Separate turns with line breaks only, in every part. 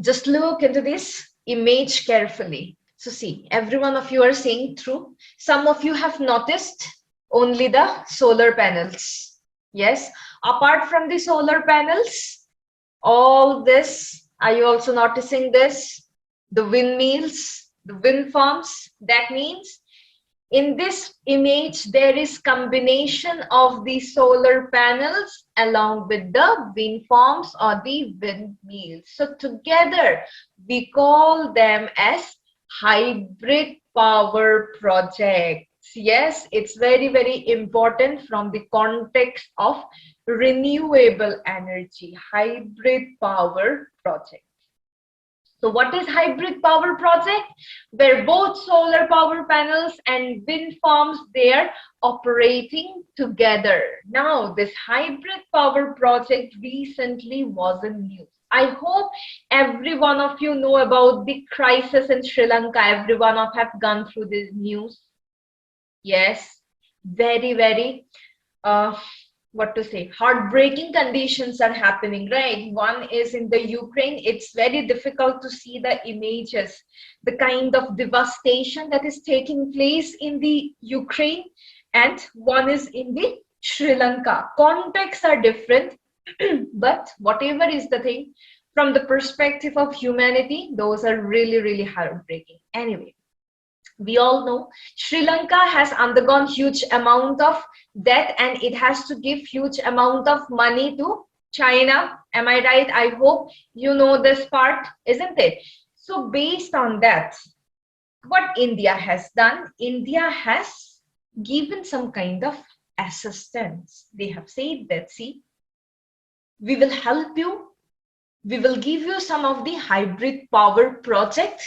Just look into this image carefully. So see, every one of you are seeing through. Some of you have noticed only the solar panels. Yes, apart from the solar panels, all this, are you also noticing this? The windmills, the wind farms, that means in this image, there is combination of the solar panels along with the wind farms or the windmills. So together, we call them as hybrid power projects. Yes, it's very, very important from the context of renewable energy, hybrid power project. So what is hybrid power project? Where both solar power panels and wind farms, they are operating together. Now this hybrid power project recently was in news. I hope every one of you know about the crisis in Sri Lanka. Every one of have gone through this news. Yes, very, very uh, what to say, heartbreaking conditions are happening, right? One is in the Ukraine. It's very difficult to see the images, the kind of devastation that is taking place in the Ukraine, and one is in the Sri Lanka. Contexts are different, but whatever is the thing, from the perspective of humanity, those are really, really heartbreaking. Anyway, we all know Sri Lanka has undergone huge amount of debt and it has to give huge amount of money to China. Am I right? I hope you know this part, isn't it? So based on that, what India has done, India has given some kind of assistance. They have said that, see, we will help you, we will give you some of the hybrid power project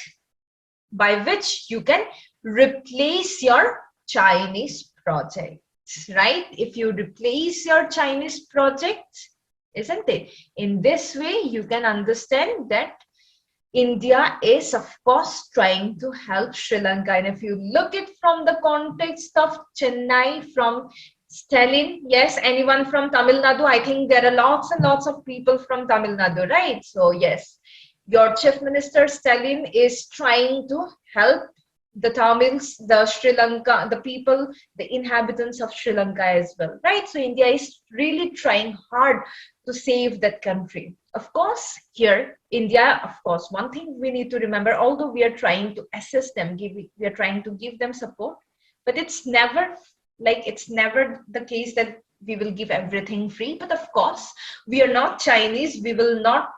by which you can replace your Chinese projects, right? If you replace your Chinese projects, isn't it? In this way, you can understand that India is, of course, trying to help Sri Lanka. And if you look it from the context of Chennai, from Stalin, yes, anyone from Tamil Nadu, I think there are lots and lots of people from Tamil Nadu, right? So yes, your chief minister Stalin is trying to help the Tamils, the Sri Lanka, the people, the inhabitants of Sri Lanka as well, right? So India is really trying hard to save that country. Of course, here, India, of course, one thing we need to remember, although we are trying to assist them, we are trying to give them support, but it's never the case that we will give everything free. But of course, we are not Chinese. We will not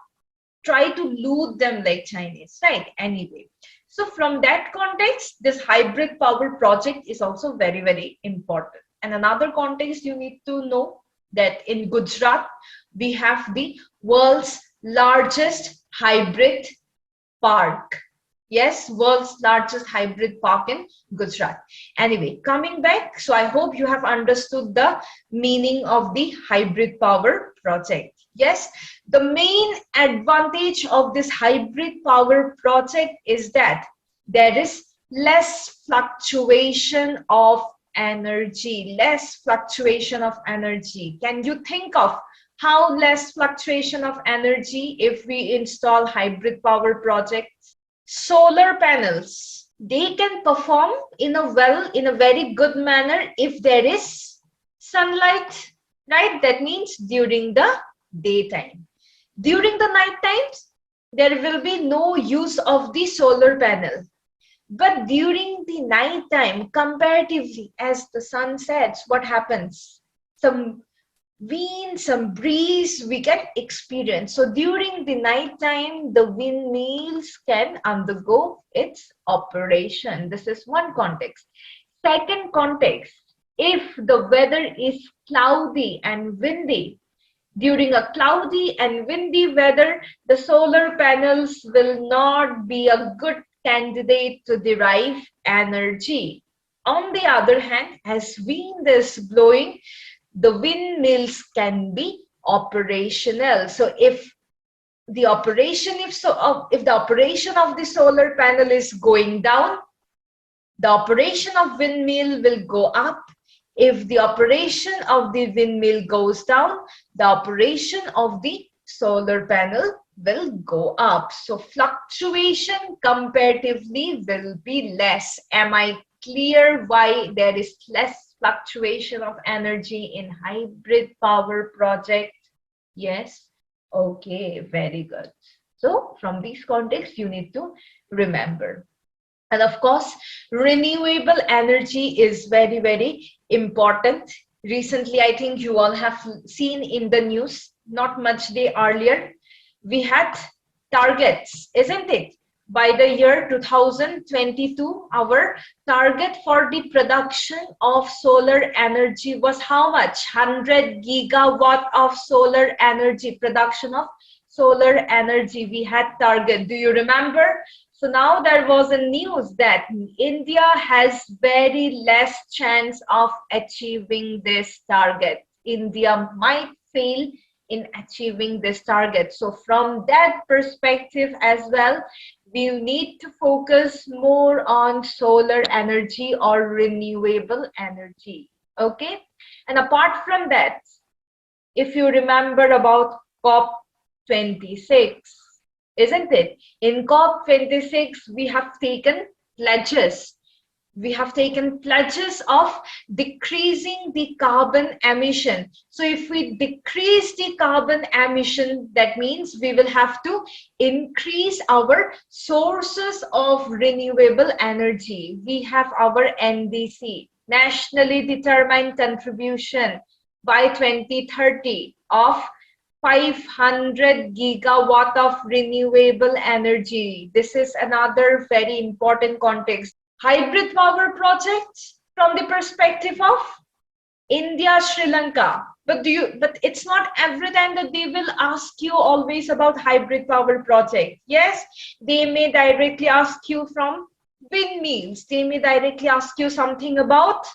try to loot them like Chinese, right? Anyway, so from that context, this hybrid power project is also very, very important. And another context you need to know that in Gujarat, we have the world's largest hybrid park. Yes, world's largest hybrid park in Gujarat. Anyway, coming back, so I hope you have understood the meaning of the hybrid power project. Yes, the main advantage of this hybrid power project is that there is less fluctuation of energy, less fluctuation of energy. Can you think of how less fluctuation of energy if we install hybrid power projects? Solar panels, they can perform in a very good manner if there is sunlight, right? That means during the daytime. During the night times, there will be no use of the solar panel. But during the night time, comparatively, as the sun sets, what happens? Some wind, some breeze we can experience. So during the night time, the windmills can undergo its operation. This is one context. Second context, if the weather is cloudy and windy, during a cloudy and windy weather, the solar panels will not be a good candidate to derive energy. On the other hand, as wind is blowing, the windmills can be operational. So if the operation if the operation of the solar panel is going down, the operation of windmill will go up. If the operation of the windmill goes down, the operation of the solar panel will go up. So fluctuation comparatively will be less. Am I clear why there is less fluctuation of energy in hybrid power project? Yes. Okay, very good. So from these contexts, you need to remember. And of course, renewable energy is very, very important. Recently, I think you all have seen in the news, not much day earlier, we had targets, isn't it? By the year 2022, our target for the production of solar energy was how much? 100 gigawatt of solar energy, production of solar energy. We had target. Do you remember? So now there was a news that India has very less chance of achieving this target. India might fail in achieving this target. So from that perspective as well, we need to focus more on solar energy or renewable energy. Okay. And apart from that, if you remember about COP26, isn't it? In COP26, we have taken pledges. We have taken pledges of decreasing the carbon emission. So if we decrease the carbon emission, that means we will have to increase our sources of renewable energy. We have our NDC, nationally determined contribution by 2030 of 500 gigawatt of renewable energy. This is another very important context. Hybrid power projects from the perspective of India, Sri Lanka. But it's not every time that they will ask you always about hybrid power project. Yes, they may directly ask you from windmills. They may directly ask you something about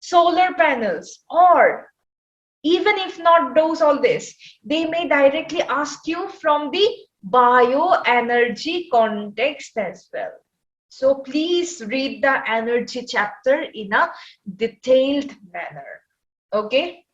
solar panels, or even if not those all this, they may directly ask you from the bioenergy context as well. So please read the energy chapter in a detailed manner. Okay.